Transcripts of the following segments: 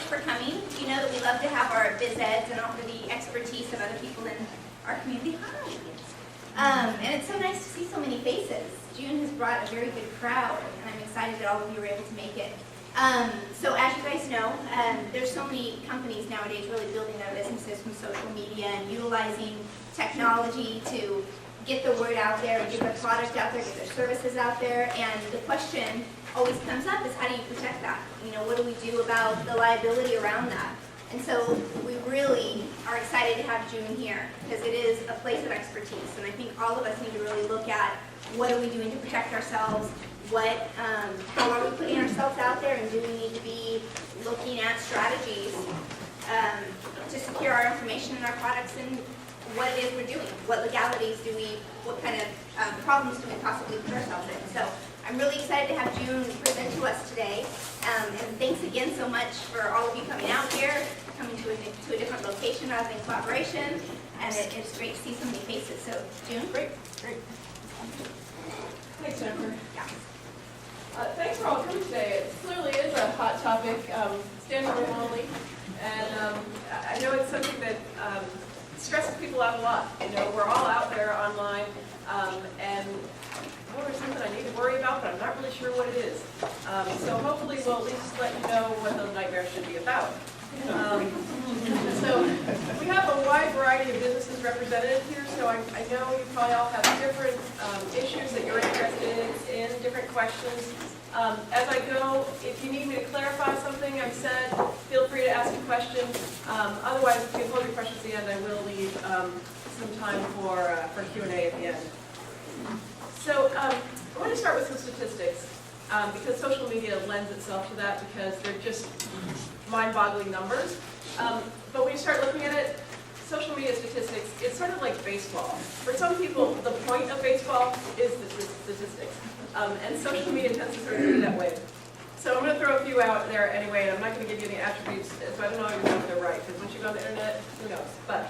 for coming. You know that we love to have our BizEds and offer the expertise of other people in our community. Hi. And it's so nice to see so many faces. June has brought a very good crowd, and I'm excited that all of you were able to make it. So as you guys know, there's so many companies nowadays really building their businesses from social media and utilizing technology to get the word out there and get their product out there, get their services out there. And the question always comes up is, how do you protect that? You know, what do we do about the liability around that? And so we really are excited to have June here because it is a place of expertise. And I think all of us need to really look at what are we doing to protect ourselves, how are we putting ourselves out there, and do we need to be looking at strategies to secure our information and our products and what it is we're doing, what legalities do we, what kind of problems do we possibly put ourselves in. So I'm really excited to have June present to us today. And thanks again so much for all of you coming out here, coming to a different location rather than collaboration. And it's great to see so many faces. So June? Great. Thanks, Jennifer. Yeah. Thanks for all coming today. It clearly is a hot topic, standing room only. And I know it's something that stresses people out a lot. You know, we're all out there online, and there's something I need to worry about, but I'm not really sure what it is. So hopefully we'll at least let you know what those nightmares should be about. So we have a wide variety of businesses represented here, so I know you probably all have different issues that you're interested in, different questions. As I go, if you need me to clarify something I've said, feel free to ask a question. Otherwise, if you hold your questions at the end, I will leave some time for Q&A at the end. So I want to start with some statistics, because social media lends itself to that because they're just mind-boggling numbers. But when you start looking at it, social media statistics, it's sort of like baseball. For some people, the point of baseball is the statistics. And social media tends to sort of be that way. So I'm going to throw a few out there anyway, and I'm not going to give you any attributes, so I don't know even if they're right, because once you go on the internet, who knows. But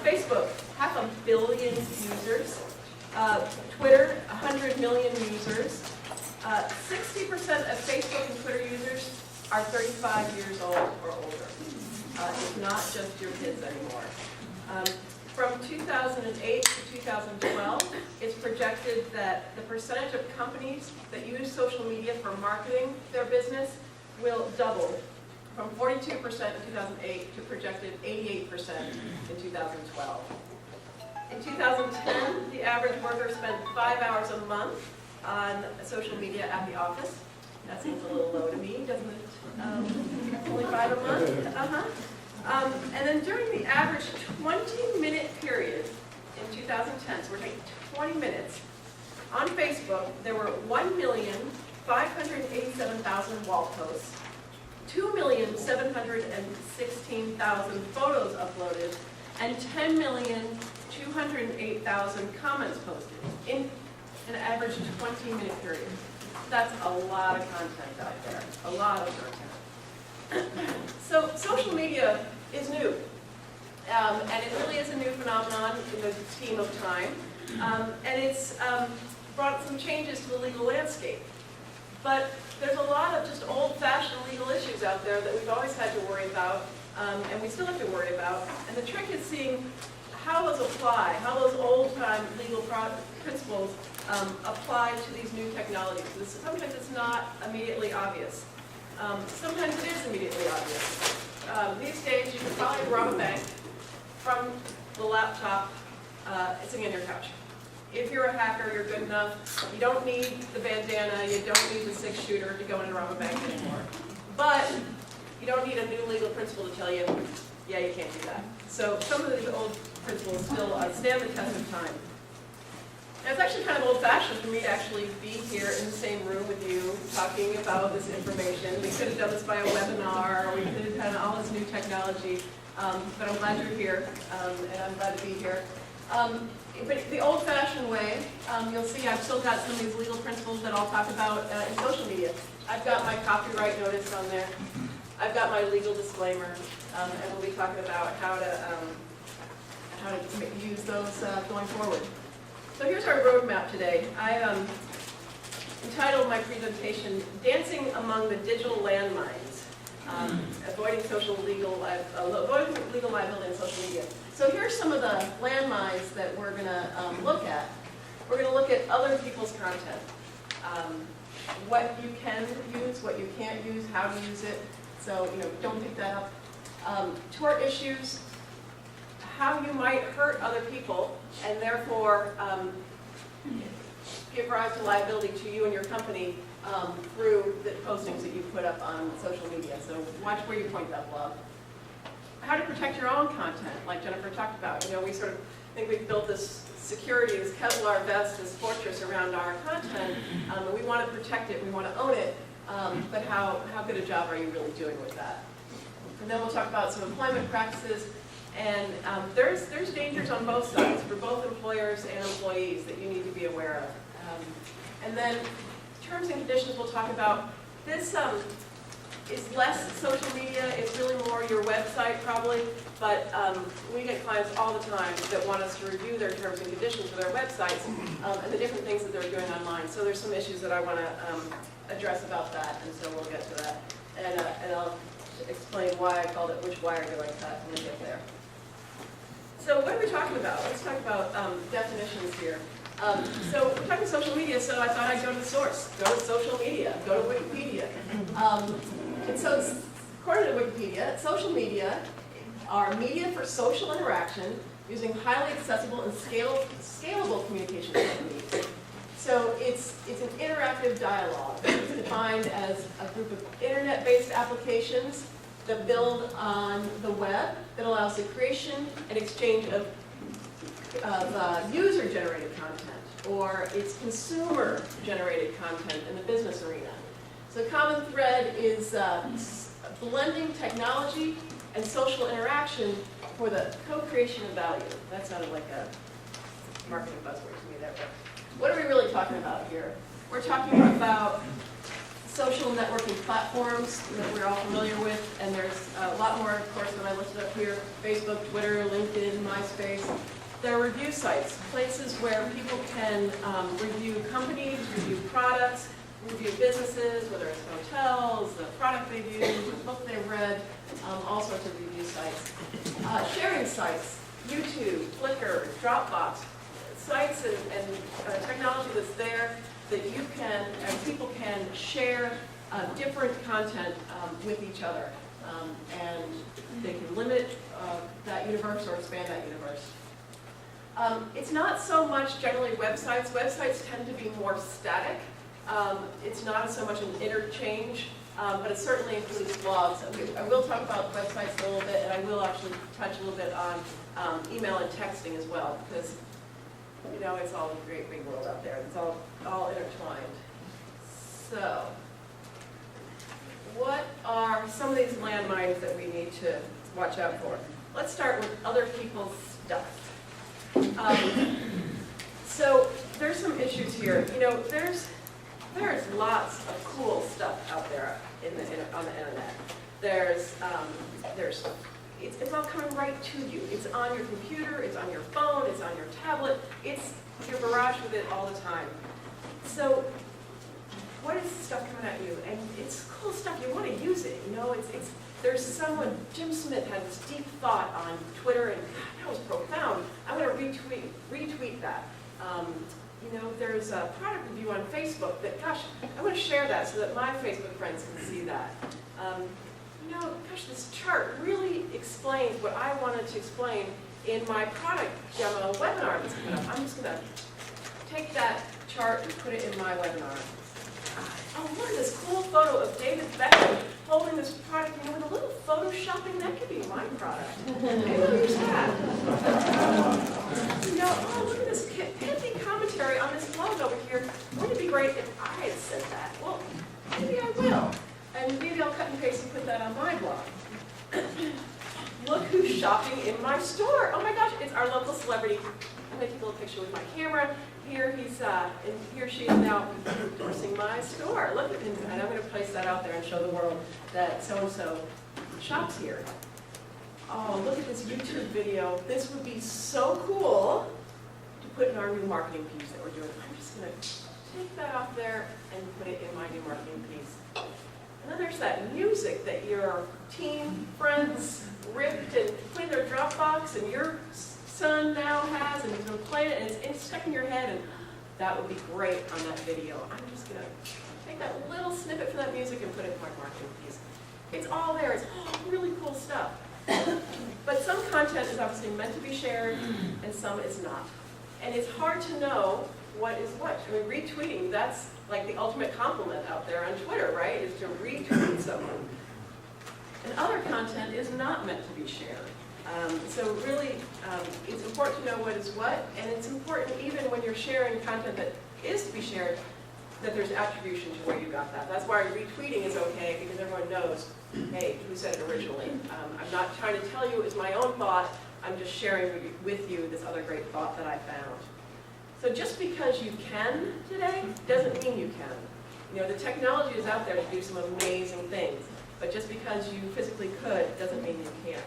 Facebook, 500 million users. Twitter, 100 million users. 60% of Facebook and Twitter users are 35 years old or older. It's not just your kids anymore. From 2008 to 2012, it's projected that the percentage of companies that use social media for marketing their business will double from 42% in 2008 to projected 88% in 2012. In 2010, the average worker spent 5 hours a month on social media at the office. That seems a little low to me, doesn't it? Only 5 a month? And then during the average 20-minute period in 2010, so we're taking 20 minutes, on Facebook, there were 1,587,000 wall posts, 2,716,000 photos uploaded, and 10,208,000 comments posted in an average 20-minute period. That's a lot of content out there, a lot of content. So social media is new, and it really is a new phenomenon in the scheme of time, and it's brought some changes to the legal landscape. But there's a lot of just old-fashioned legal issues out there that we've always had to worry about, and we still have to worry about. And the trick is seeing how those apply, how those old-time legal principles apply to these new technologies. Sometimes it's not immediately obvious. Sometimes it is immediately obvious. These days, you can probably rob a bank from the laptop sitting on your couch. If you're a hacker, you're good enough. You don't need the bandana, you don't need the 6-shooter to go in and rob a bank anymore. But you don't need a new legal principle to tell you, yeah, you can't do that. So some of these old principles still stand the test of time. And it's actually kind of old-fashioned for me to actually be here in the same room with you talking about this information. We could have done this by a webinar, or we could have had all this new technology, but I'm glad you're here, and I'm glad to be here. But the old-fashioned way, you'll see I've still got some of these legal principles that I'll talk about in social media. I've got my copyright notice on there. I've got my legal disclaimer, and we'll be talking about how to use those going forward. So here's our roadmap today. I entitled my presentation, Dancing Among the Digital Landmines. Boy, avoiding legal liability in social media. So here's some of the landmines that we're going to look at. We're going to look at other people's content. What you can use, what you can't use, how to use it. So, don't pick that up. Tort issues, how you might hurt other people, and therefore give rise to liability to you and your company through the postings that you put up on social media. So watch where you point that blog. How to protect your own content, like Jennifer talked about. We sort of think we've built this security, this Kevlar vest, this fortress around our content, and we want to protect it, we want to own it, but how good a job are you really doing with that? And then we'll talk about some employment practices, and there's dangers on both sides, for both employers and employees, that you need to be aware of. And then terms and conditions we'll talk about. This is less social media, it's really more your website probably, but we get clients all the time that want us to review their terms and conditions for their websites and the different things that they're doing online. So there's some issues that I want to address about that, and so we'll get to that. And I'll explain why I called it Which Wire Do I Cut when we get there. So what are we talking about? Let's talk about definitions here. So we're talking social media, so I thought I'd go to the source. Go to social media, go to Wikipedia. And so according to Wikipedia, social media are media for social interaction using highly accessible and scalable communication techniques. So it's an interactive dialogue. It's defined as a group of internet-based applications that build on the web that allows the creation and exchange of user-generated content, or it's consumer-generated content in the business arena. So the common thread is blending technology and social interaction for the co-creation of value. That sounded like a marketing buzzword to me there, but what are we really talking about here? We're talking about social networking platforms that we're all familiar with, and there's a lot more, of course, than I listed up here: Facebook, Twitter, LinkedIn, MySpace. There are review sites, places where people can review companies, review products, review businesses, whether it's hotels, the product they've used, the book they've read, all sorts of review sites. Sharing sites, YouTube, Flickr, Dropbox, sites and technology that's there that you can, and people can share different content with each other. And they can limit that universe or expand that universe. It's not so much generally websites. Websites tend to be more static. It's not so much an interchange, but it certainly includes blogs. I will talk about websites a little bit, and I will actually touch a little bit on email and texting as well, because it's all a great big world out there. It's all intertwined. So, what are some of these landmines that we need to watch out for? Let's start with other people's stuff. So there's some issues here. There's lots of cool stuff out there on the internet. It's all coming right to you. It's on your computer, it's on your phone, it's on your tablet. You're barraged with it all the time. So what is stuff coming at you? And it's cool stuff. You want to use it. There's someone, Jim Smith had this deep thought on Twitter, and God, that was profound. I'm going to retweet that. There's a product review on Facebook that, gosh, I'm going to share that so that my Facebook friends can see that. This chart really explains what I wanted to explain in my product demo webinar that's coming up. I'm just going to take that chart and put it in my webinar. Oh, look at this cool photo of David Beckham holding this product, with a little photoshopping. That could be my product. Maybe I'll use that. Oh, look at this pithy commentary on this blog over here. Wouldn't it be great if I had said that? Well, maybe I will. And maybe I'll cut and paste and put that on my blog. Look who's shopping in my store. Oh my gosh, it's our local celebrity. I'm going to take a little picture with my camera. Here she is now endorsing my store. Look at him, and I'm going to place that out there and show the world that so-and-so shops here. Oh, look at this YouTube video. This would be so cool to put in our new marketing piece that we're doing. I'm just going to take that off there and put it in my new marketing piece. And then there's that music that your teen friends ripped and put in their Dropbox, and your son now has, and he's been playing it, and it's stuck in your head, and that would be great on that video. I'm just going to take that little snippet from that music and put it in my marketing piece. It's all there. It's really cool stuff. But some content is obviously meant to be shared, and some is not. And it's hard to know what is what. I mean, retweeting, that's like the ultimate compliment out there on Twitter, right? Is to retweet someone. And other content is not meant to be shared. So really, it's important to know what is what, and it's important even when you're sharing content that is to be shared, that there's attribution to where you got that. That's why retweeting is okay, because everyone knows, hey, who said it originally. I'm not trying to tell you it was my own thought, I'm just sharing with you this other great thought that I found. So just because you can today, doesn't mean you can. You know, the technology is out there to do some amazing things, but just because you physically could, doesn't mean you can't.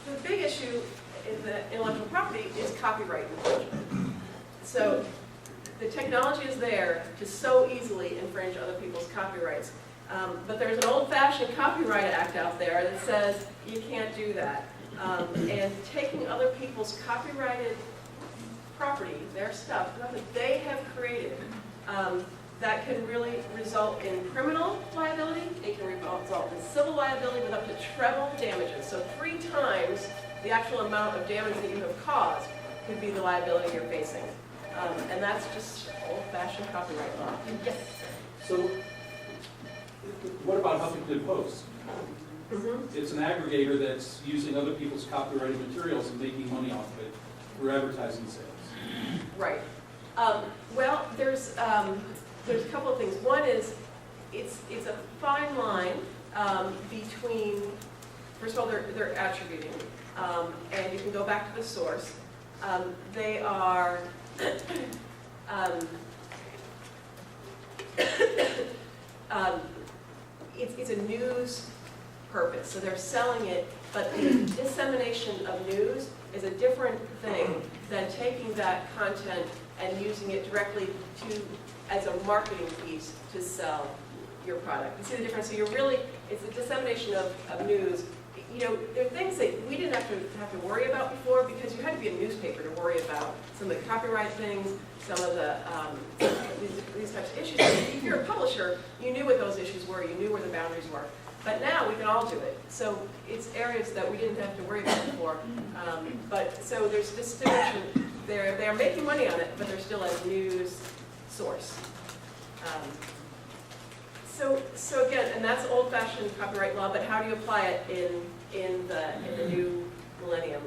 The big issue in the intellectual property is copyright infringement. So the technology is there to so easily infringe other people's copyrights. But there's an old-fashioned Copyright Act out there that says you can't do that. And taking other people's copyrighted property, their stuff, stuff that they have created, that can really result in criminal liability. It can result in civil liability with up to treble damages. So 3 times the actual amount of damage that you have caused could be the liability you're facing. And that's just old-fashioned copyright law. Yes? So what about Huffington Post? It's an aggregator that's using other people's copyrighted materials and making money off of it for advertising sales. Right. Well, there's a couple of things. One is it's a fine line between, first of all, they're attributing, and you can go back to the source. They are it's a news purpose, so they're selling it, but the dissemination of news is a different thing than taking that content and using it directly as a marketing piece to sell your product. You see the difference? So you're really, it's a dissemination of news. You know, there are things that we didn't have to worry about before, because you had to be a newspaper to worry about some of the copyright things, some of the these types of issues. If you're a publisher, you knew what those issues were, you knew where the boundaries were. But now we can all do it. So it's areas that we didn't have to worry about before. But so there's this distinction. They're making money on it, but they're still a news source. So again, and that's old-fashioned copyright law. But how do you apply it in the new millennium?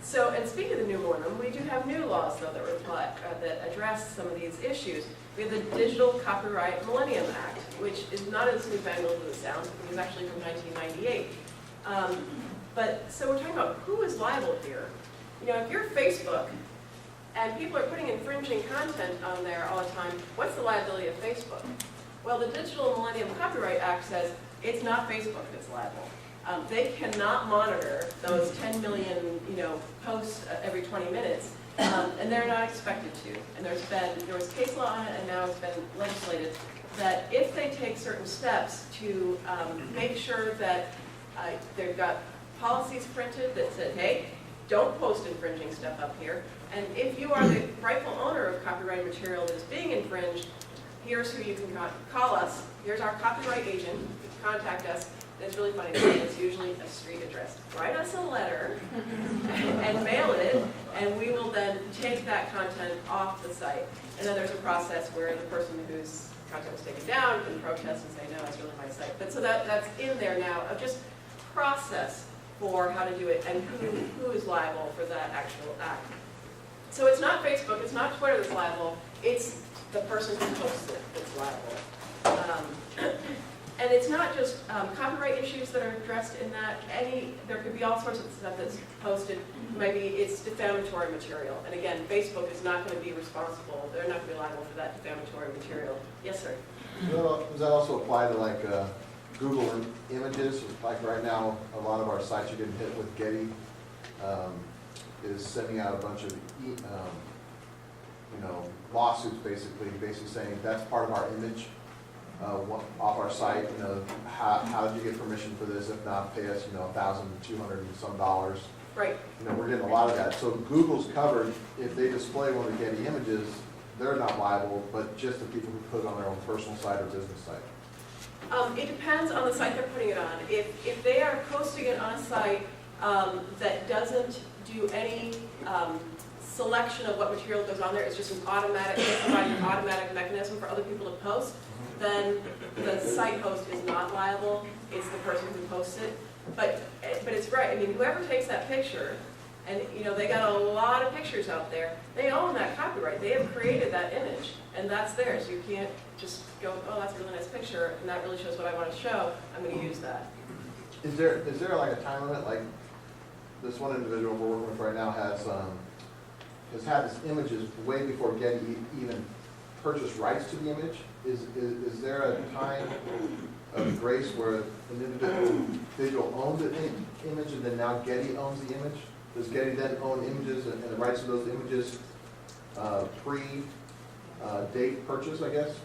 So, and speaking of the new millennium, we do have new laws though that address some of these issues. We have the Digital Copyright Millennium Act, which is not as newfangled as it sounds. It was actually from 1998. But so we're talking about who is liable here. You know, if you're Facebook and people are putting infringing content on there all the time, what's the liability of Facebook? Well, the Digital Millennium Copyright Act says it's not Facebook that's liable. They cannot monitor those 10 million, posts every 20 minutes, and they're not expected to. And there was case law on it, and now it's been legislated that if they take certain steps to make sure that they've got policies printed that said, hey, don't post infringing stuff up here, and if you are the rightful owner of copyrighted material that is being infringed, here's who you can call us. Here's our copyright agent. You can contact us. It's really funny. It's usually a street address. Write us a letter and mail it, and we will then take that content off the site. And then there's a process where the person whose content was taken down can protest and say, no, it's really my site. But so that's in there now of just process for how to do it and who is liable for that actual act. So it's not Facebook, it's not Twitter that's liable, it's the person who posts it that's liable. And it's not just copyright issues that are addressed in that. There could be all sorts of stuff that's posted. Maybe it's defamatory material. And again, Facebook is not going to be responsible. They're not going to be liable for that defamatory material. Yes, sir? Well, does that also apply to like Google Images? Like right now, a lot of our sites are getting hit with Getty. Is sending out a bunch of lawsuits basically saying that's part of our image. off our site, how did you get permission for this? If not, pay us, $1,200 and some dollars. Right. We're getting a lot of that. So Google's covered. If they display one of the Getty images, they're not liable, but just the people who put it on their own personal site or business site. It depends on the site they're putting it on. If they are posting it on a site that doesn't do any selection of what material goes on there, it's just an automatic, providing an automatic mechanism for other people to post, then the site host is not liable. It's the person who posts it. But it's right. I mean, whoever takes that picture, and they got a lot of pictures out there, they own that copyright. They have created that image, and that's theirs. You can't just go, oh, that's a really nice picture, and that really shows what I want to show. I'm going to use that. Is there like a time limit? Like this one individual we're working with right now has had his images way before Getty even purchased rights to the image. Is there a time of grace where an individual owns an image and then now Getty owns the image? Does Getty then own images and the rights to those images pre-date purchase, I guess?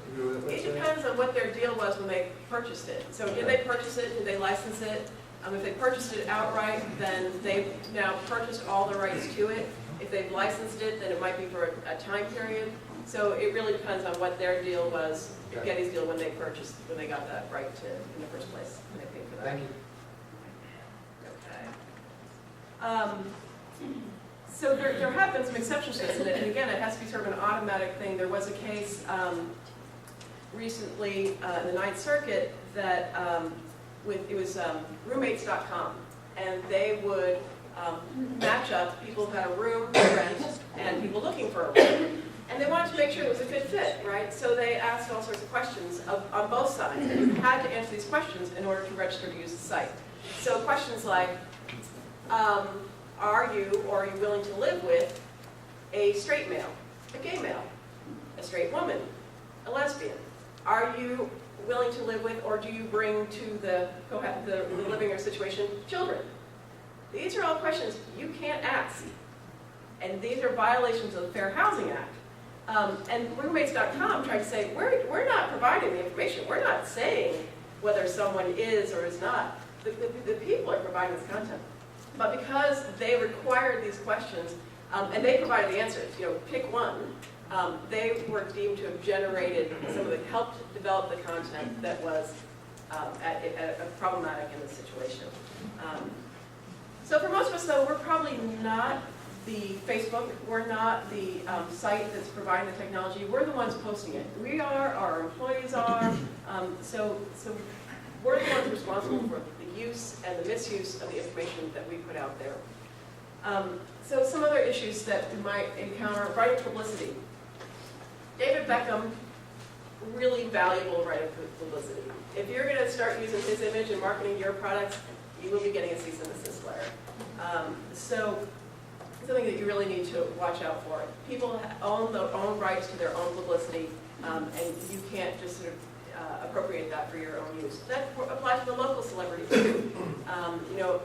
It depends on what their deal was when they purchased it. So did they purchase it? Did they license it? If they purchased it outright, then they've now purchased all the rights to it. If they've licensed it, then it might be for a time period. So it really depends on what their deal was, Getty's deal, when they got that right to in the first place, when they paid for that. Thank you. Okay. So there have been some exceptions to this, and again, it has to be sort of an automatic thing. There was a case recently in the Ninth Circuit that it was roommates.com, and they would match up people who had a room to rent and people looking for a room. And they wanted to make sure it was a good fit, right? So they asked all sorts of questions on both sides, and you had to answer these questions in order to register to use the site. So questions like, are you willing to live with a straight male, a gay male, a straight woman, a lesbian? Are you willing to live with, or do you bring to the living or situation children? These are all questions you can't ask, and these are violations of the Fair Housing Act. And roommates.com tried to say, we're not providing the information. We're not saying whether someone is or is not. The people are providing this content. But because they required these questions, and they provided the answers, pick one, they were deemed to have generated some of it, helped develop the content that was problematic in the situation. So for most of us, though, we're probably not the Facebook, we're not the site that's providing the technology, we're the ones posting it. We are, our employees are, so we're the ones responsible for the use and the misuse of the information that we put out there. So some other issues that we might encounter, writing publicity. David Beckham, really valuable writing publicity. If you're going to start using his image and marketing your products, you will be getting a cease and desist letter. So something that you really need to watch out for. People own their own rights to their own publicity, and you can't just sort of appropriate that for your own use. That applies to the local celebrity too.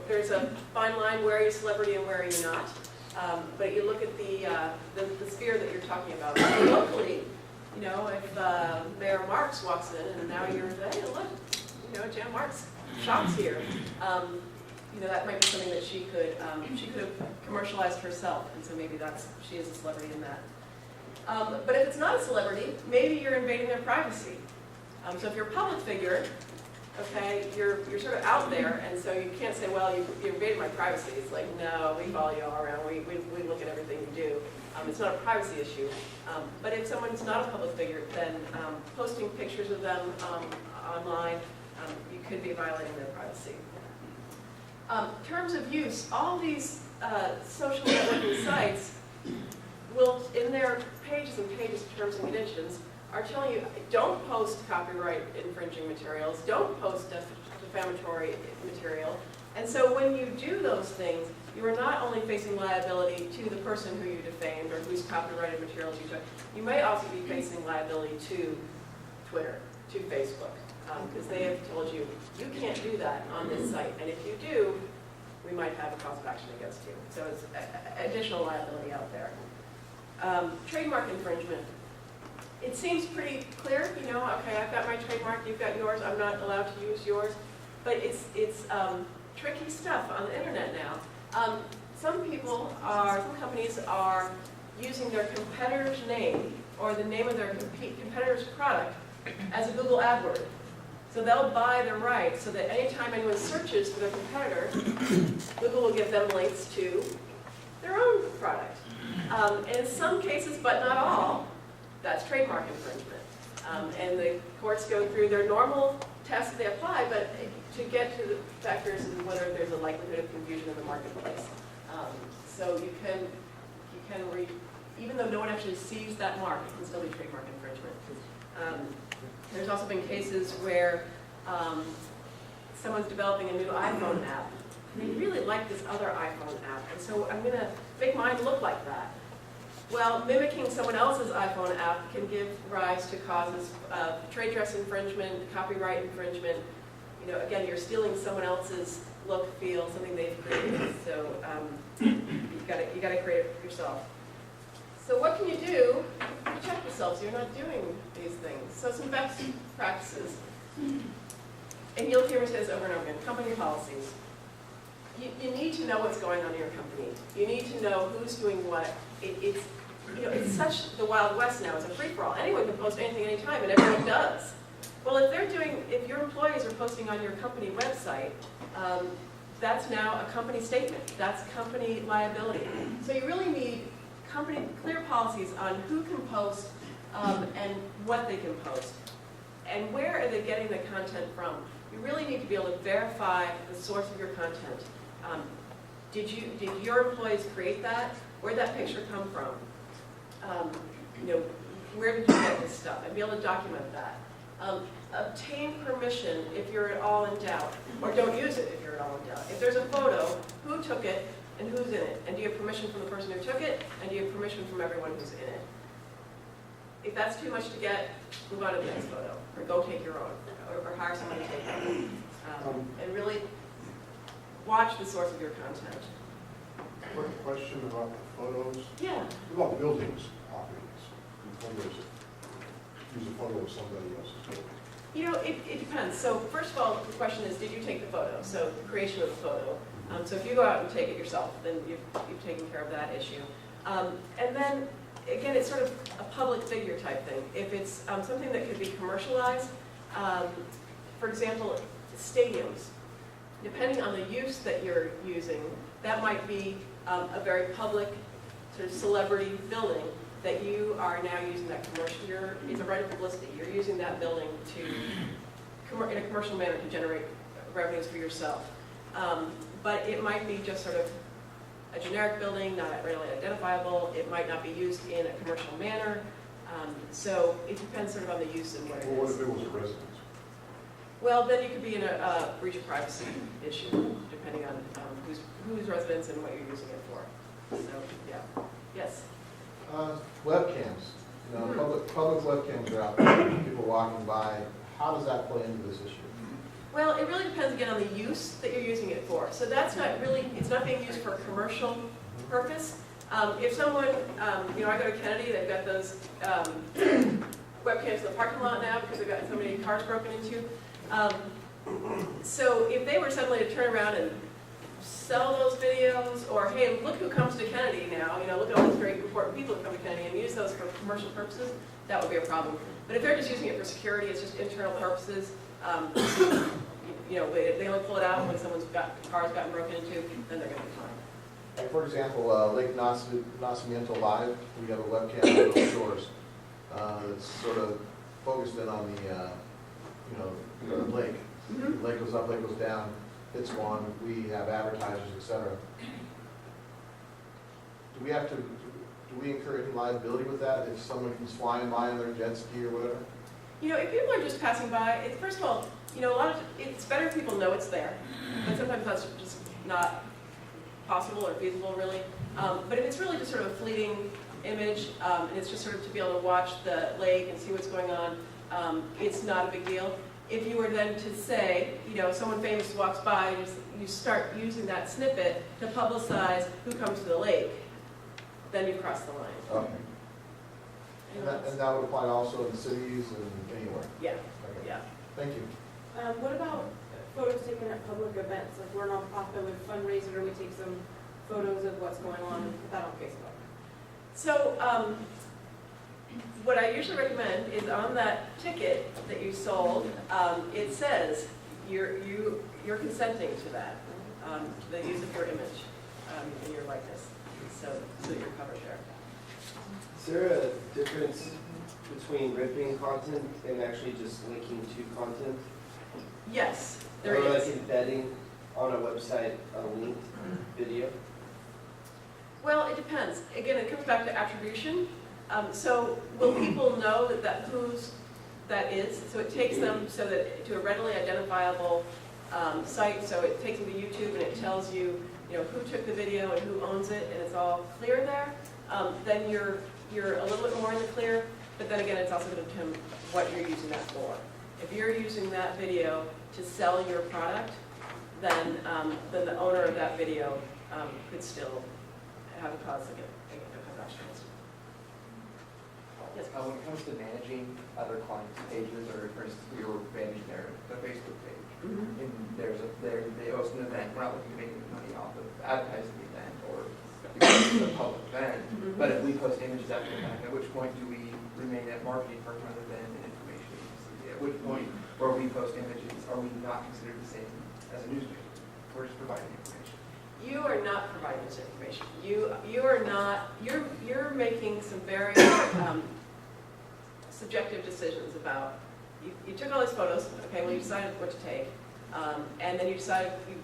There's a fine line, where are you a celebrity and where are you not? But you look at the sphere that you're talking about. Locally, if Mayor Marks walks in and now you're, hey, look, Jan Marks shops here. That might be something that she could have commercialized herself, and so maybe she is a celebrity in that. But if it's not a celebrity, maybe you're invading their privacy. So if you're a public figure, okay, you're sort of out there, and so you can't say, well, you invaded my privacy. It's like, no, we follow you all around. We look at everything you do. It's not a privacy issue. But if someone's not a public figure, then posting pictures of them online, you could be violating their privacy. Terms of use, all these social networking sites will, in their pages and pages of terms and conditions, are telling you, don't post copyright infringing materials, don't post defamatory material. And so when you do those things, you are not only facing liability to the person who you defamed or whose copyrighted materials you took, you may also be facing liability to Twitter, to Facebook. Because they have told you, you can't do that on this site, and if you do, we might have a cause of action against you. So it's additional liability out there. Trademark infringement. it seems pretty clear, you know, okay, I've got my trademark, you've got yours, I'm not allowed to use yours. But it's tricky stuff on the internet now. Some companies are using their competitor's name or the name of their competitor's product as a Google AdWord. So they'll buy the rights so that anytime anyone searches for their competitor, Google will give them links to their own product. In some cases, but not all, that's trademark infringement. And the courts go through their normal tests that they apply, but to get to the factors and whether there's a likelihood of confusion in the marketplace. So you can even though no one actually sees that mark, it can still be trademark infringement. There's also been cases where someone's developing a new iPhone app. And they really like this other iPhone app, and so I'm going to make mine look like that. Well, mimicking someone else's iPhone app can give rise to causes of trade dress infringement, copyright infringement. You know, again, you're stealing someone else's look, feel, something they've created. So you got to create it yourself. So what can you do to check yourself so you're not doing these things? So some best practices. And you'll hear me say this over and over again, company policies. You need to know what's going on in your company. You need to know who's doing what. It's such the Wild West now. It's a free-for-all. Anyone can post anything anytime, and everyone does. Well, if your employees are posting on your company website, that's now a company statement. That's company liability. So you really need clear policies on who can post and what they can post. And where are they getting the content from? You really need to be able to verify the source of your content. Did your employees create that? Where'd that picture come from? Where did you get this stuff? And be able to document that. Obtain permission if you're at all in doubt, or don't use it if you're at all in doubt. If there's a photo, who took it and who's in it? And do you have permission from the person who took it? And do you have permission from everyone who's in it? If that's too much to get, move on to the next photo, or go take your own, or hire someone to take it. And really watch the source of your content. Quick question about the photos. Yeah. What about buildings, properties? When there's use a photo of somebody else's building. You know, it depends. So first of all, the question is, did you take the photo? So the creation of the photo. So if you go out and take it yourself, then you've taken care of that issue. And then, again, it's sort of a public figure type thing. If it's something that could be commercialized, for example, stadiums, depending on the use that you're using, that might be a very public sort of celebrity building that you are now using that commercial. It's a right of publicity. You're using that building in a commercial manner to generate revenues for yourself. But it might be just sort of a generic building, not really identifiable. It might not be used in a commercial manner. So it depends sort of on the use and what it is. Well, what if it was a residence? Well, then you could be in a breach of privacy issue, depending on whose residence and what you're using it for. So, yeah. Yes? Webcams. Public webcams are out there, people walking by. How does that play into this issue? Well, it really depends again on the use that you're using it for. So that's not really, it's not being used for a commercial purpose. If someone, I go to Kennedy, they've got those webcams in the parking lot now because they've got so many cars broken into. So if they were suddenly to turn around and sell those videos, or hey, look who comes to Kennedy now, look at all these very important people who come to Kennedy, and use those for commercial purposes, that would be a problem. But if they're just using it for security, it's just internal purposes, they only pull it out when someone's car's gotten broken into, then they're going to be fine. For example, Lake Nacimiento Live, we have a webcam on those shores that's sort of focused in on the lake. Mm-hmm. The lake goes up, lake goes down, hits one, we have advertisers, etc. Do we incur any liability with that if someone is flying by on their jet ski or whatever? If people are just passing by, first of all, it's better if people know it's there, but sometimes that's just not possible or feasible, really. But if it's really just sort of a fleeting image, and it's just sort of to be able to watch the lake and see what's going on, it's not a big deal. If you were then to say, someone famous walks by, you start using that snippet to publicize who comes to the lake, then you've crossed the line. Okay. And that would apply also in cities and anywhere? Yeah, Okay. yeah. Thank you. What about photos taken at public events? Like we're a nonprofit with fundraiser, we take some photos of what's going on and put that on Facebook. So, what I usually recommend is on that ticket that you sold, it says you're consenting to that, the use of your image and your likeness, so you're covered there. Is there a difference between ripping content and actually just linking to content? Yes, there Or like is. embedding on a website a linked video? Well, it depends. Again, it comes back to attribution. So will people know whose that is? So it takes them so that to a readily identifiable site. So it takes them to YouTube and it tells you, who took the video and who owns it, and it's all clear there. Then you're a little bit more in the clear. But then again, it's also going to determine what you're using that for. If you're using that video to sell your product, then the owner of that video could still have a cause to get questions. Yes. When it comes to managing other clients' pages, or for instance, we were managing their Facebook page, and they host an event, we're not looking to make any money off of advertising the event or because it's a public event, but if we post images after the fact, at which point do we remain at marketing firm rather than an information agency? At which point, where we post images, are we not considered the same as a newspaper? We're just providing information. You are not providing this information. You are not. You're making some very subjective decisions about. You took all these photos. Okay, well you decided what to take, and then you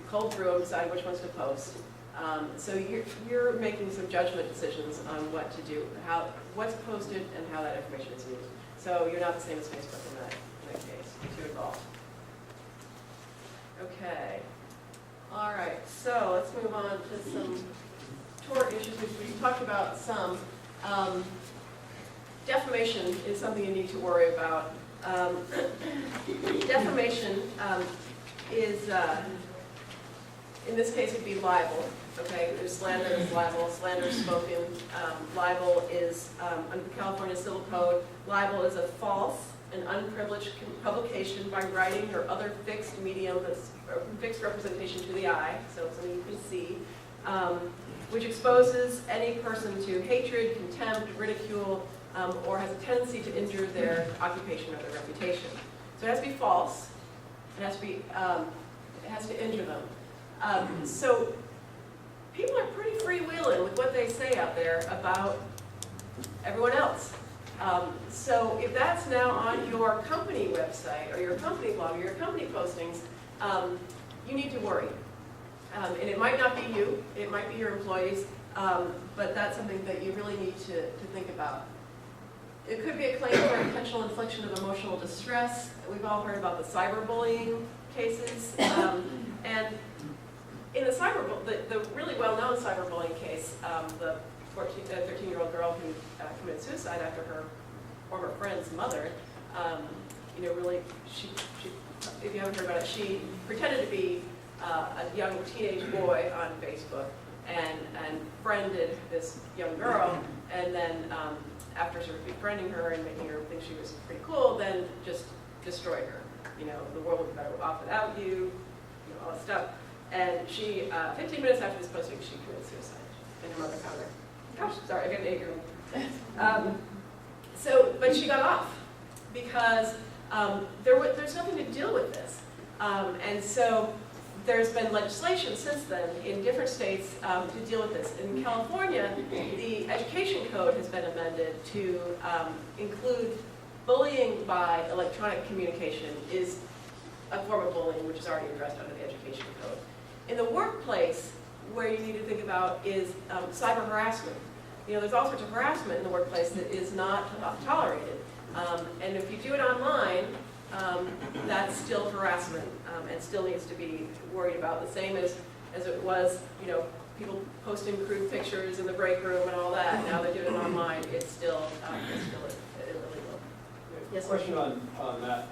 culled through them, decided which ones to post. So you're making some judgment decisions on what to do, what's posted, and how that information is used. So you're not the same as Facebook in that case. You're too involved. Okay. All right, so let's move on to some tort issues. We've talked about some. Defamation is something you need to worry about. Defamation is, in this case, would be libel. Okay, there's slander, there's libel. Slander is spoken. Libel is, under the California Civil Code, libel is a false and unprivileged publication by writing or other fixed medium that's fixed representation to the eye, so something you can see, which exposes any person to hatred, contempt, ridicule, or has a tendency to injure their occupation or their reputation. So it has to be false. It has to be. It has to injure them. So people are pretty freewheeling with what they say out there about everyone else. So if that's now on your company website or your company blog or your company postings, you need to worry. And it might not be you, it might be your employees, but that's something that you really need to think about. It could be a claim for intentional infliction of emotional distress. We've all heard about the cyberbullying cases. And in the the really well-known cyberbullying case, the 13-year-old girl who committed suicide after her former friend's mother, really, she, if you haven't heard about it, she pretended to be a young teenage boy on Facebook and friended this young girl, and then after sort of befriending her and making her think she was pretty cool, then just destroyed her. The world would be better off without you, all that stuff. And she, 15 minutes after this posting, she committed suicide, and her mother found her. Gosh, sorry, I got an 8-year-old. But she got off because there's nothing to deal with this. And so there's been legislation since then in different states to deal with this. In California, the education code has been amended to include bullying by electronic communication is a form of bullying which is already addressed under the education code. In the workplace, where you need to think about is cyber harassment. There's all sorts of harassment in the workplace that is not tolerated. And if you do it online, that's still harassment and still needs to be worried about. The same as it was, people posting crude pictures in the break room and all that. Now they do it online. It's still illegal. Yes. Question on that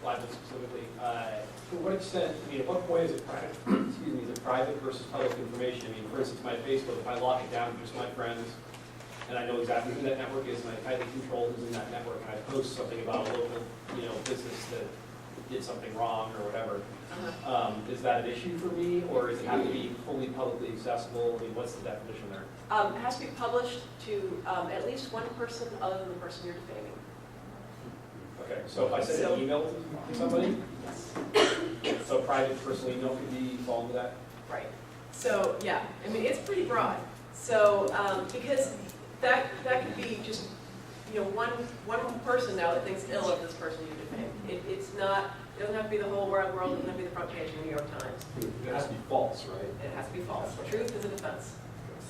libel specifically. To what extent, at what point is it private? Is it private versus public information? For instance, my Facebook, if I lock it down to just my friends, and I know exactly who that network is, and I tightly control who's in that network, and I post something about a local, business that did something wrong or whatever, is that an issue for me, or does it have to be fully publicly accessible? I mean, what's the definition there? It has to be published to at least one person other than the person you're defaming. Okay, so if I send an email to somebody, so private personal email could be fall into that? Right. So, yeah, I mean, it's pretty broad. So, because that could be just, one person now that thinks ill of this person you defame. It doesn't have to be the whole world, it doesn't have to be the front page of the New York Times. It has to be false, right? It has to be false. Truth is a defense.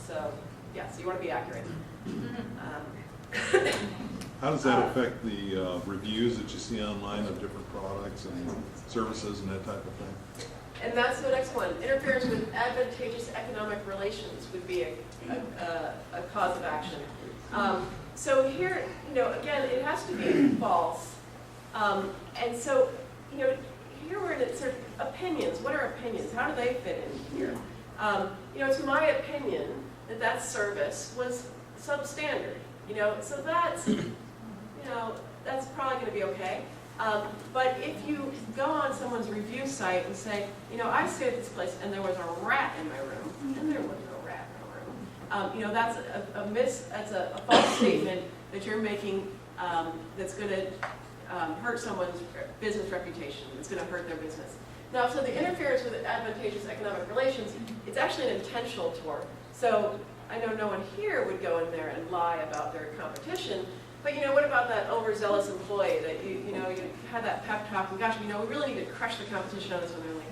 So, yes, you want to be accurate. How does that affect the reviews that you see online of different products and services and that type of thing? And that's the next one. Interference with advantageous economic relations would be a cause of action. So here, again, it has to be false. And so, here we're in sort of opinions. What are opinions? How do they fit in here? It's my opinion that service was substandard. So that's, that's probably going to be okay. But if you go on someone's review site and say, I stayed at this place and there was a rat in my room, and there was no rat in my room, that's that's a false statement that you're making that's going to hurt someone's business reputation. It's going to hurt their business. Now, so the interference with advantageous economic relations, it's actually an intentional tort. So I know no one here would go in there and lie about their competition. But what about that overzealous employee that you had that pep talk and gosh, we really need to crush the competition on this one. They're like,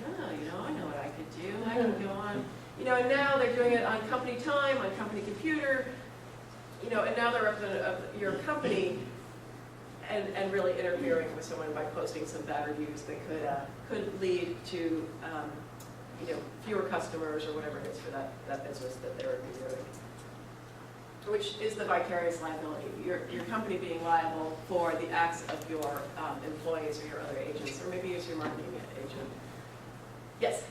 I know what I could do. I can go on. And now they're doing it on company time, on company computer. And now they're representative of your company and really interfering with someone by posting some bad reviews that could lead to fewer customers or whatever it is for that business that they're reviewing. Which is the vicarious liability, your company being liable for the acts of your employees or your other agents, or maybe it's your marketing agent. Yes?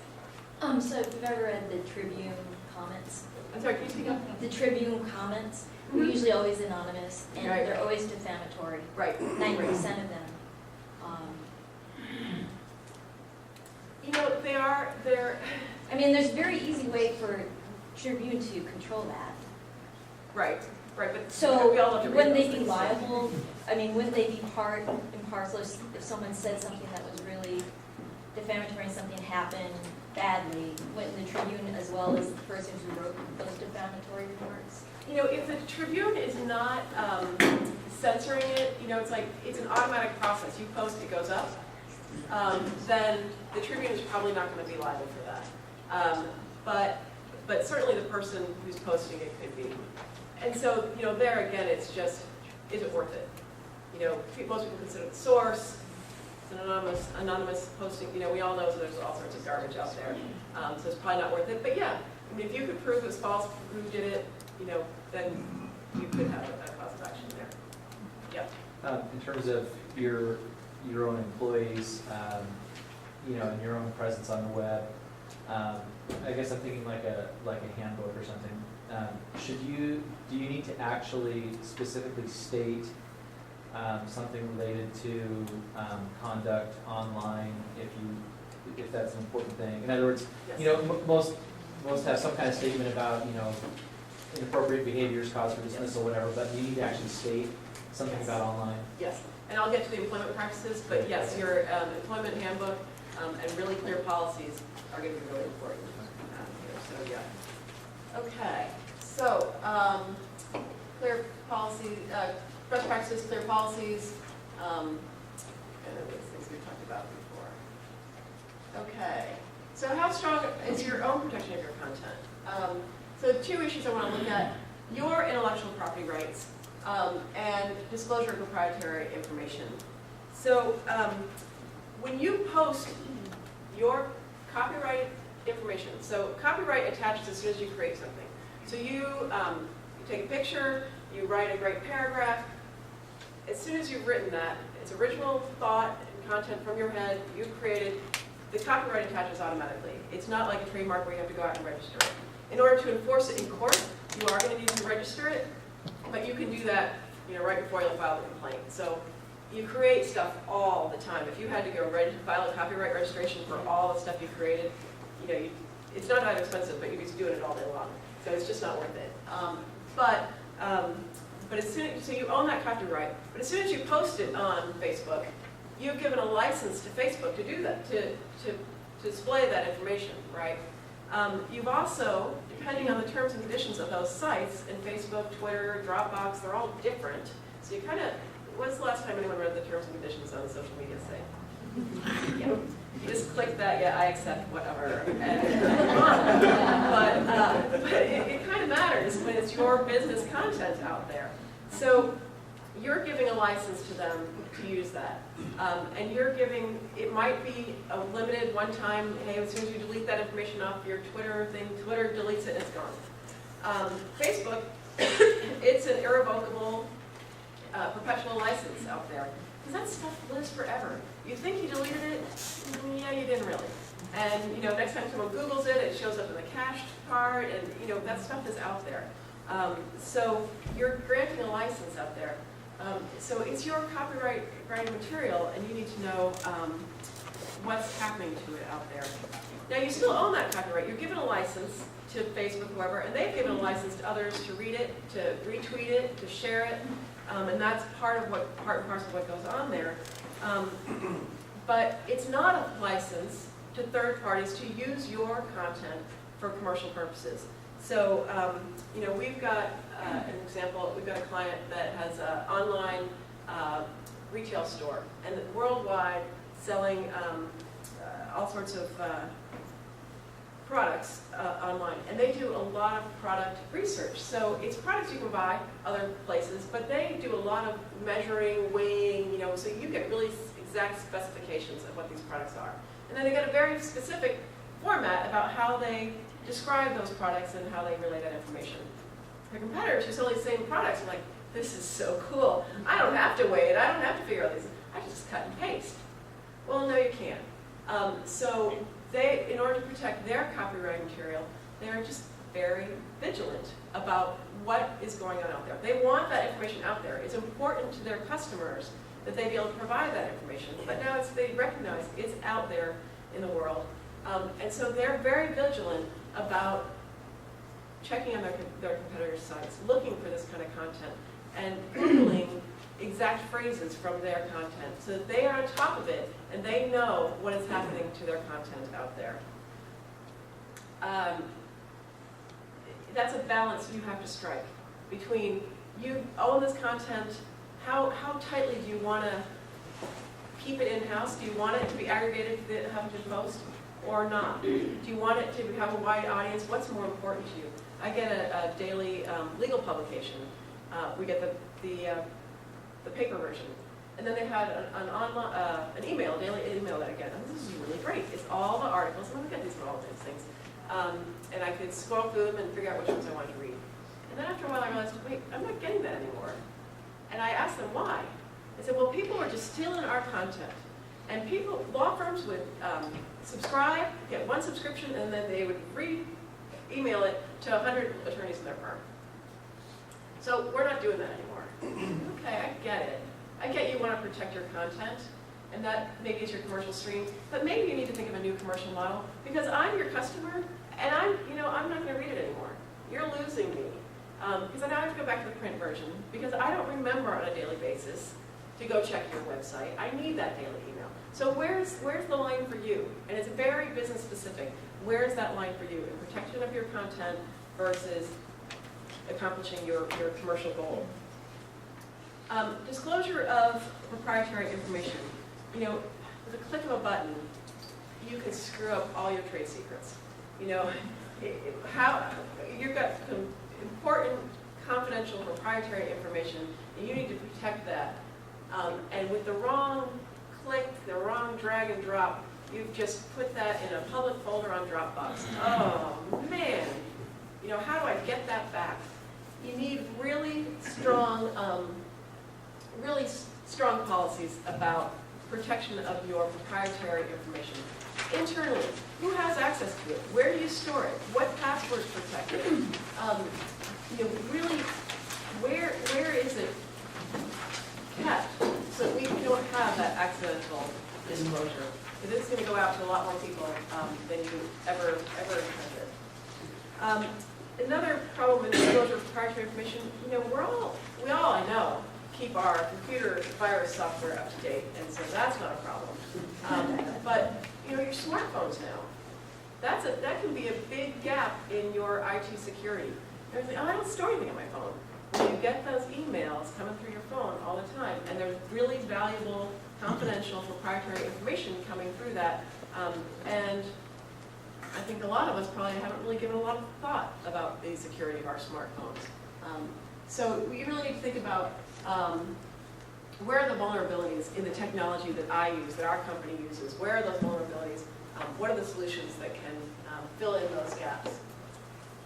So if you've ever read the Tribune comments? I'm sorry, can you speak up? The Tribune comments, they're usually always anonymous, and Right. they're always defamatory. Right. 90% of them. They're... I mean, there's a very easy way for Tribune to control that. Right, but So we all have to read wouldn't those they be things. liable? I mean, wouldn't they be part and parcel if someone said something that was really defamatory and something happened badly? Wouldn't the Tribune, as well as the person who wrote those defamatory remarks? If the Tribune is not censoring it, it's like, it's an automatic process. You post, it goes up. Then the Tribune is probably not going to be liable for that. But certainly the person who's posting it could be. And so, there again, it's just, is it worth it? Most people consider the source. It's an anonymous posting. We all know there's all sorts of garbage out there. So it's probably not worth it. But yeah, I mean, if you could prove it's false, who did it, then you could have a cause of action there. Yep. In terms of your own employees, and your own presence on the web, I guess I'm thinking like a handbook or something. Do you need to actually specifically state something related to conduct online if that's an important thing? In other words, Yes. most have some kind of statement about inappropriate behaviors cause for dismissal, whatever. But you need to actually state something about online. Yes, and I'll get to the employment practices, but yes, your employment handbook and really clear policies are going to be really important here. So yeah. Okay, so clear policy, best practices, clear policies, and those things we've talked about before. Okay, so how strong is your own protection of your content? So 2 issues I want to look at: your intellectual property rights and disclosure of proprietary information. So when you post your copyrighted information, so copyright attaches as soon as you create something. So you take a picture, you write a great paragraph. As soon as you've written that, it's original thought and content from your head, you've created, the copyright attaches automatically. It's not like a trademark where you have to go out and register it. In order to enforce it in court, you are going to need to register it. But you can do that, right before you file the complaint. So you create stuff all the time. If you had to go file a copyright registration for all the stuff you created, it's not that expensive, but you'd be doing it all day long. So it's just not worth it. But as soon so you own that copyright. But as soon as you post it on Facebook, you've given a license to Facebook to do that, to display that information, right? You've also, depending on the terms and conditions of those sites, in Facebook, Twitter, Dropbox, they're all different. So you kind of, when's the last time anyone read the terms and conditions on a social media site? Yeah. You just click that, yeah, I accept whatever, and move on. But it kind of matters when it's your business content out there. So you're giving a license to them to use that. And you're giving, it might be a limited one-time, hey, as soon as you delete that information off your Twitter thing, Twitter deletes it and it's gone. Facebook, it's an irrevocable perpetual license out there. Because that stuff lives forever. You think you deleted it? Yeah, you didn't really. And next time someone Googles it, it shows up in the cached part, and that stuff is out there. So you're granting a license out there. So it's your copyright material, and you need to know what's happening to it out there. Now you still own that copyright. You're given a license to Facebook, whoever, and they've given a license to others to read it, to retweet it, to share it, and that's part and parcel of what goes on there. But it's not a license to third parties to use your content for commercial purposes. So, we've got an example. We've got a client that has an online retail store, and worldwide selling all sorts of products online. And they do a lot of product research. So it's products you can buy other places, but they do a lot of measuring, weighing, so you get really exact specifications of what these products are. And then they get a very specific format about how they describe those products and how they relay that information. The competitors who sell these same products are like, this is so cool. I don't have to weigh it. I don't have to figure out these. I just cut and paste. Well, no, you can't. So they, in order to protect their copyright material, they're just very vigilant about what is going on out there. They want that information out there. It's important to their customers that they be able to provide that information. But now they recognize it's out there in the world. And so they're very vigilant about checking on their competitors' sites, looking for this kind of content, and Googling exact phrases from their content so that they are on top of it and they know what is happening to their content out there. That's a balance you have to strike between you own this content, how tightly do you want to keep it in-house? Do you want it to be aggregated to the Huffington Post or not? Do you want it to have a wide audience? What's more important to you? I get a daily legal publication. We get the paper version. And then they had an email, a daily email that I get. And this is really great. It's all the articles. And I get these from all these things. And I could scroll through them and figure out which ones I wanted to read. And then after a while I realized, wait, I'm not getting that anymore. And I asked them why. I said, well, people are just stealing our content. And law firms would subscribe, get one subscription, and then they would email it to 100 attorneys in their firm. So we're not doing that anymore. Okay, I get it. I get you want to protect your content, and that maybe is your commercial stream, but maybe you need to think of a new commercial model, because I'm your customer, and I'm not going to read it anymore. You're losing me. Because now I have to go back to the print version, because I don't remember on a daily basis to go check your website. I need that daily email. So where's the line for you? And it's very business specific. Where's that line for you in protection of your content versus accomplishing your commercial goal? Disclosure of proprietary information. With a click of a button, you can screw up all your trade secrets. You've got some important, confidential, proprietary information, and you need to protect that. And with the wrong click, the wrong drag and drop, you've just put that in a public folder on Dropbox. Oh man, how do I get that back? You need really strong policies about protection of your proprietary information. Internally, who has access to it? Where do you store it? What passwords protect it? Really where is it kept? So that we don't have that accidental disclosure. Because it's gonna go out to a lot more people than you ever intended. Another problem in disclosure of proprietary information, we all, I know, keep our computer virus software up to date, and so that's not a problem. But, your smartphones now, that can be a big gap in your IT security. There's like, I don't store anything on my phone. Well, you get those emails coming through your phone all the time, and there's really valuable, confidential, proprietary information coming through that. And I think a lot of us probably haven't really given a lot of thought about the security of our smartphones. So we really need to think about where are the vulnerabilities in the technology that I use, that our company uses? Where are those vulnerabilities? What are the solutions that can fill in those gaps?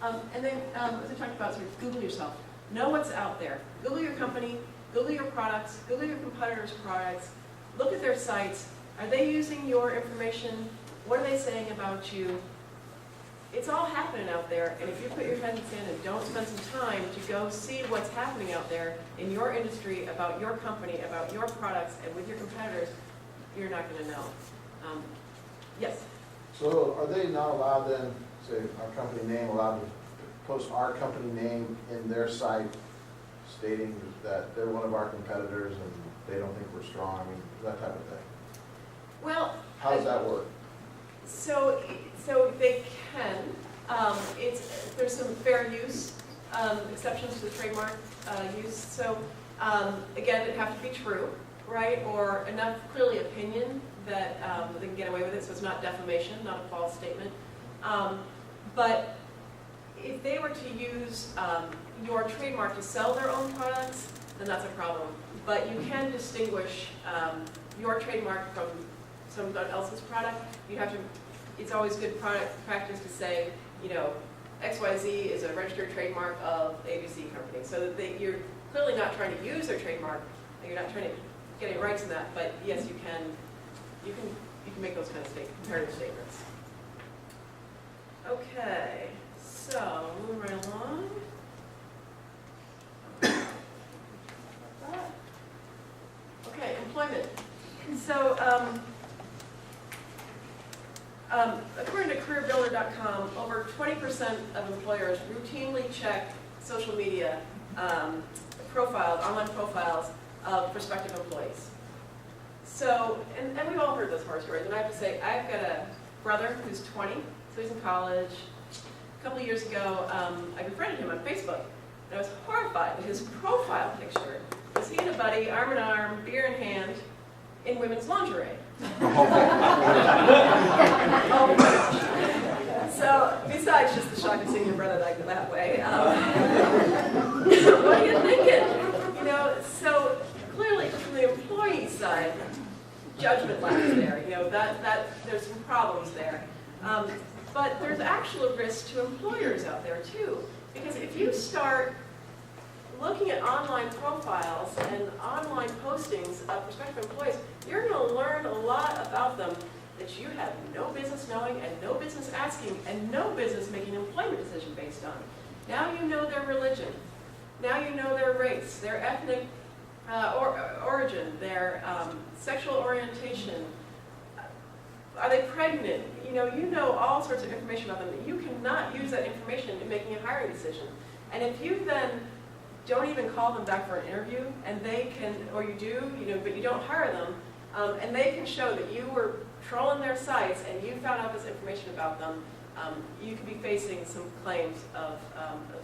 And then, as I talked about, sort of Google yourself. Know what's out there. Google your company, Google your products, Google your competitors' products. Look at their sites. Are they using your information? What are they saying about you? It's all happening out there, and if you put your head in the sand and don't spend some time to go see what's happening out there in your industry, about your company, about your products, and with your competitors, you're not going to know. Yes? So are they not allowed then, say, our company name, allowed to post our company name in their site stating that they're one of our competitors and they don't think we're strong, I mean, that type of thing? Well, how does that work? So they can. There's some fair use exceptions to trademark use. So again, it'd have to be true, right? Or enough clearly opinion that they can get away with it, so it's not defamation, not a false statement. But if they were to use your trademark to sell their own products, then that's a problem. But you can distinguish your trademark from someone else's product. You have to. It's always good product practice to say, XYZ is a registered trademark of ABC company, so that you're clearly not trying to use their trademark, and you're not trying to get any rights in that. But yes, you can make those kind of comparative statements. Okay, so moving right along. Okay, employment. So, according to careerbuilder.com, over 20% of employers routinely check social media profiles, online profiles of prospective employees. So, and we've all heard those horror stories, and I have to say, I've got a brother who's 20, so he's in college. A couple of years ago, I befriended him on Facebook, and I was horrified that his profile picture was he and a buddy, arm in arm, beer in hand, in women's lingerie. Oh my gosh. So, besides just the shock of seeing your brother like that way, what are you thinking? So clearly from the employee side, judgment lacks there. That there's some problems there. But there's actual risk to employers out there too, because if you start looking at online profiles and online postings of prospective employees, you're going to learn a lot about them that you have no business knowing and no business asking and no business making an employment decision based on. Now you know their religion. Now you know their race, their ethnic origin, their sexual orientation. Are they pregnant? You know all sorts of information about them that you cannot use that information in making a hiring decision. And if you then don't even call them back for an interview, and they can, or you do, but you don't hire them, and they can show that you were trolling their sites and you found out this information about them, you could be facing some claims of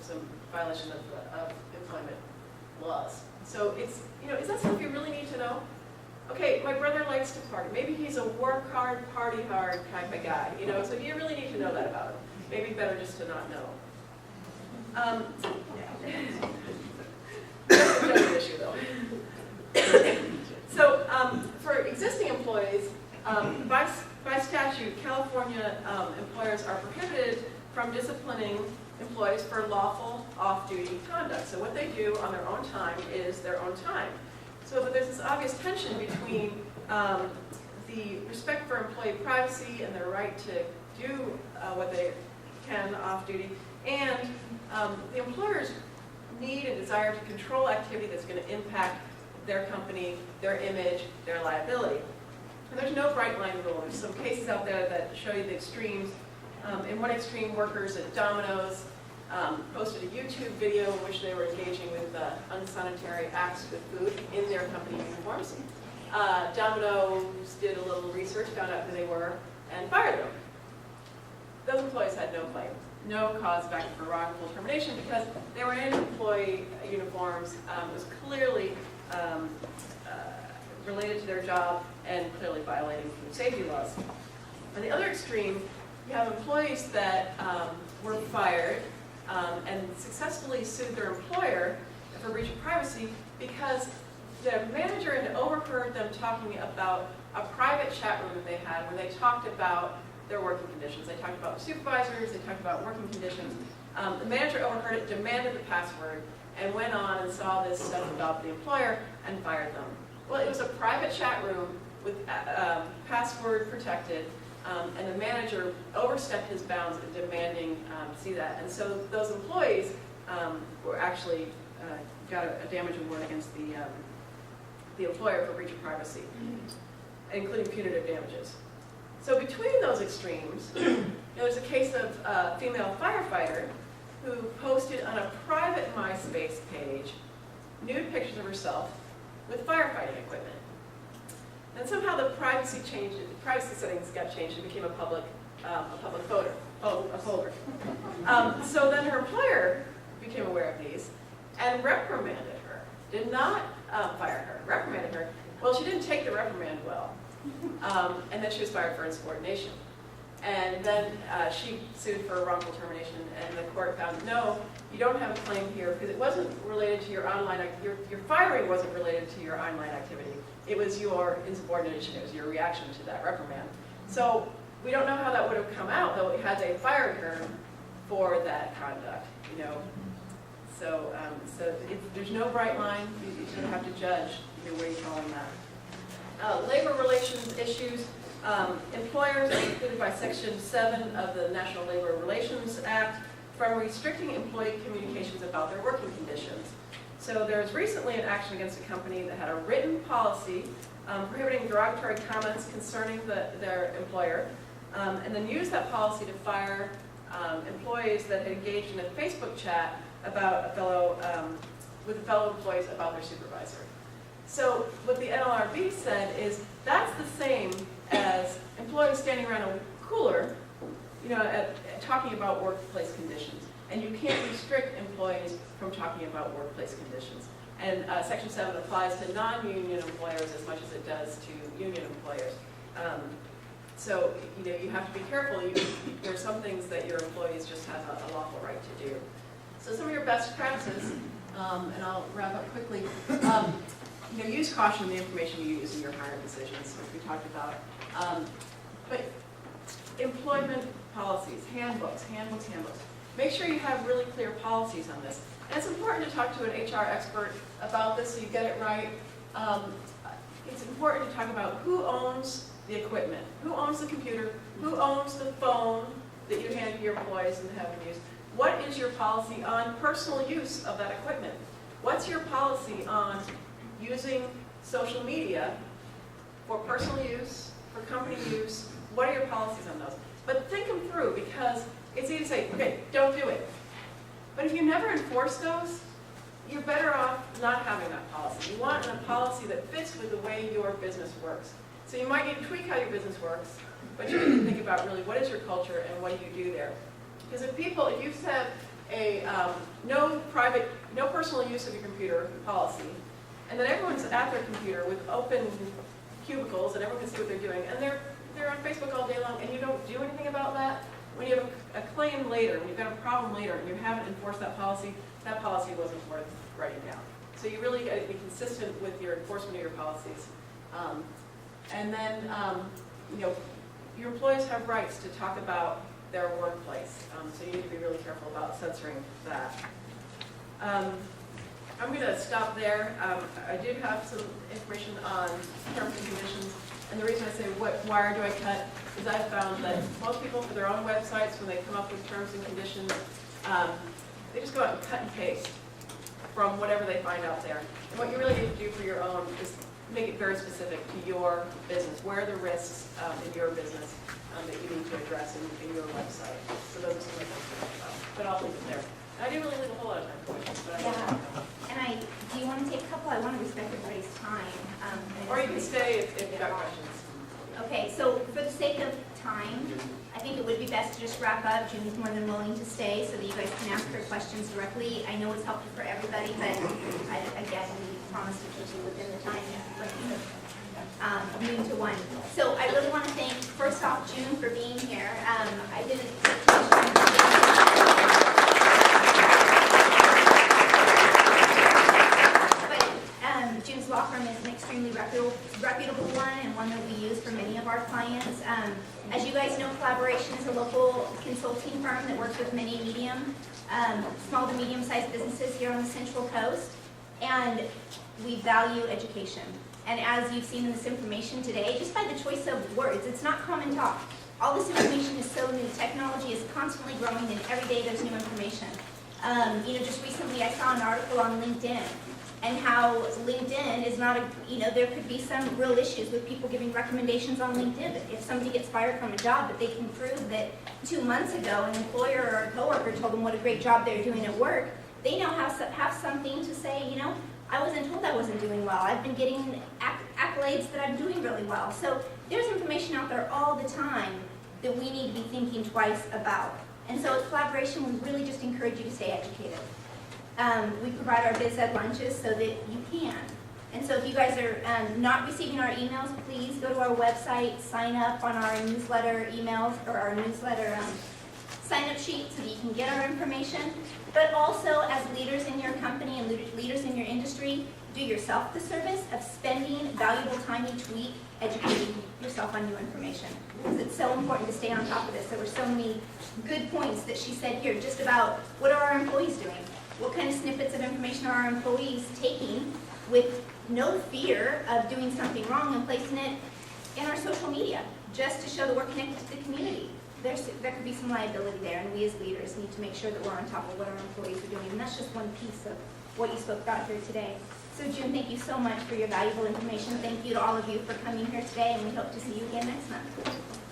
some violation of employment laws. So it's, is that stuff you really need to know? Okay, my brother likes to party. Maybe he's a work hard, party hard kind of guy, so do you really need to know that about him? Maybe better just to not know. That's a judgment issue, though. So, for existing employees, by statute, California employers are prohibited from disciplining employees for lawful off-duty conduct. So what they do on their own time is their own time. So but there's this obvious tension between the respect for employee privacy and their right to do what they can off-duty, and the employer's need and desire to control activity that's going to impact their company, their image, their liability. And there's no bright line rule. There's some cases out there that show you the extremes. In one extreme, workers at Domino's posted a YouTube video in which they were engaging with unsanitary acts with food in their company uniforms. Domino's did a little research, found out who they were, and fired them. Those employees had no claim, no cause back for wrongful termination because they were in employee uniforms. It was clearly related to their job and clearly violating food safety laws. On the other extreme, you have employees that were fired and successfully sued their employer for breach of privacy because the manager had overheard them talking about a private chat room that they had where they talked about their working conditions. They talked about supervisors, they talked about working conditions. The manager overheard it, demanded the password, and went on and saw this stuff about the employer and fired them. Well, it was a private chat room with password protected, and the manager overstepped his bounds in demanding to see that. And so those employees were actually got a damage award against the employer for breach of privacy, including punitive damages. So between those extremes, there's a case of a female firefighter who posted on a private MySpace page nude pictures of herself with firefighting equipment. And somehow the privacy settings got changed and became a public folder. So then her employer became aware of these and reprimanded her. Did not fire her, reprimanded her. Well, she didn't take the reprimand well. And then she was fired for insubordination. And then she sued for wrongful termination, and the court found, no, you don't have a claim here because it wasn't related to your online, your firing wasn't related to your online activity. It was your insubordination, it was your reaction to that reprimand. So we don't know how that would have come out, though it had they fired her for that conduct, you know. So, there's no bright line, you sort of have to judge either way you fall on that. Labor relations issues. Employers are included by Section 7 of the National Labor Relations Act from restricting employee communications about their working conditions. So there's recently an action against a company that had a written policy prohibiting derogatory comments concerning their employer, and then used that policy to fire employees that had engaged in a Facebook chat about with fellow employees about their supervisor. So what the NLRB said is that's the same as employees standing around a cooler, you know, talking about workplace conditions. And you can't restrict employees from talking about workplace conditions. And Section 7 applies to non-union employers as much as it does to union employers. So, you know, you have to be careful. There are some things that your employees just have a lawful right to do. So some of your best practices, and I'll wrap up quickly. You know, use caution in the information you use in your hiring decisions, which we talked about. But employment policies, handbooks. Make sure you have really clear policies on this. And it's important to talk to an HR expert about this so you get it right. It's important to talk about who owns the equipment, who owns the computer, who owns the phone that you hand to your employees and have them use. What is your policy on personal use of that equipment? What's your policy on using social media for personal use, for company use? What are your policies on those? But think them through, because it's easy to say, okay, don't do it. But if you never enforce those, you're better off not having that policy. You want a policy that fits with the way your business works. So you might need to tweak how your business works, but you need to think about really what is your culture and what do you do there. Because if you have a no personal use of your computer policy, and then everyone's at their computer with open cubicles and everyone can see what they're doing, and they're on Facebook all day long, and you don't do anything about that, when you have a claim later, when you've got a problem later, and you haven't enforced that policy wasn't worth writing down. So you really got to be consistent with your enforcement of your policies. And then, you know, your employees have rights to talk about their workplace, so you need to be really careful about censoring that. I'm going to stop there. I did have some information on terms and conditions, and the reason I say what wire do I cut is I've found that most people for their own websites, when they come up with terms and conditions, they just go out and cut and paste. from whatever they find out there. And what you really need to do for your own is make it very specific to your business. Where are the risks in your business that you need to address in your website? So those are some of the things to think about. But I'll leave it there. I didn't really leave a whole lot of time for questions, but I Yeah. Do you want to take a couple? I want to respect everybody's time. Or you can stay if you've got questions. Okay, so for the sake of time, I think it would be best to just wrap up. June's more than willing to stay so that you guys can ask her questions directly. I know it's helpful for everybody, but again, we promise to keep you within the time of noon to 1. So I really want to thank, first off, June for being here. I did June's law firm is an extremely reputable one and one that we use for many of our clients. As you guys know, Collaboration is a local consulting firm that works with many small to medium-sized businesses here on the Central Coast, and we value education. And as you've seen in this information today, just by the choice of words, it's not common talk. All this information is so new. Technology is constantly growing, and every day there's new information. Just recently I saw an article on LinkedIn, and how LinkedIn is not there could be some real issues with people giving recommendations on LinkedIn. But if somebody gets fired from a job, but they can prove that 2 months ago an employer or a coworker told them what a great job they're doing at work, they now have something to say, I wasn't told I wasn't doing well. I've been getting accolades that I'm doing really well. So there's information out there all the time that we need to be thinking twice about. And so at Collaboration, we really just encourage you to stay educated. We provide our BizEd lunches so that you can. And so if you guys are not receiving our emails, please go to our website, sign up on our newsletter emails or our newsletter sign-up sheet so that you can get our information. But also, as leaders in your company and leaders in your industry, do yourself the service of spending valuable time each week educating yourself on new information. Because it's so important to stay on top of this. There were so many good points that she said here, just about what are our employees doing? What kind of snippets of information are our employees taking with no fear of doing something wrong and placing it in our social media just to show that we're connected to the community? There could be some liability there, and we as leaders need to make sure that we're on top of what our employees are doing. And that's just one piece of what you spoke about here today. So June, thank you so much for your valuable information. Thank you to all of you for coming here today, and we hope to see you again next month.